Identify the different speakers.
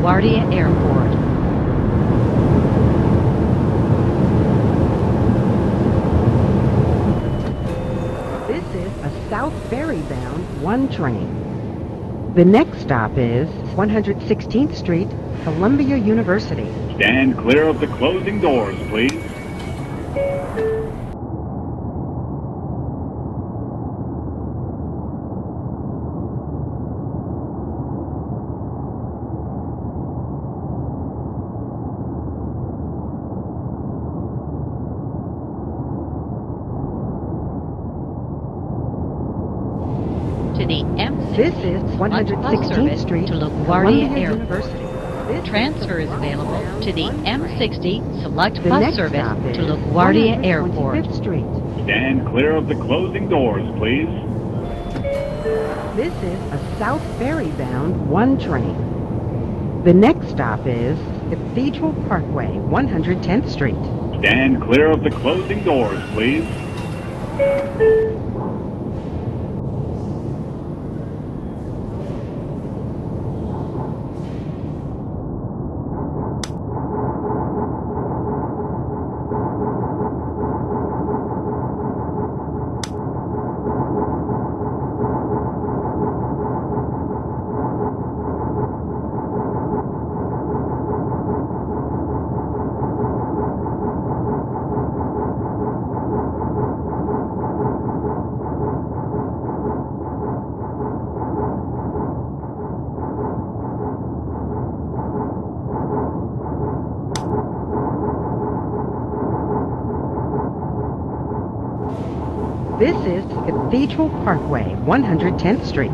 Speaker 1: LaGuardia Airport.
Speaker 2: This is a South Ferry bound 1 train. The next stop is 116th Street, Columbia University.
Speaker 3: Stand clear of the closing doors, please.
Speaker 1: To the M60
Speaker 2: This is
Speaker 1: bus
Speaker 2: 116th
Speaker 1: service
Speaker 2: Street,
Speaker 1: to LaGuardia
Speaker 2: Columbia
Speaker 1: Airport.
Speaker 2: University. This
Speaker 1: Transfer is available to the M60 Select
Speaker 2: The
Speaker 1: Bus
Speaker 2: next
Speaker 1: Service
Speaker 2: stop is
Speaker 1: to LaGuardia Airport.
Speaker 2: 125th Street.
Speaker 3: Stand clear of the closing doors, please.
Speaker 2: This is a South Ferry bound 1 train. The next stop is Cathedral Parkway, 110th Street.
Speaker 3: Stand clear of the closing doors, please.
Speaker 2: This is Cathedral Parkway, 110th Street.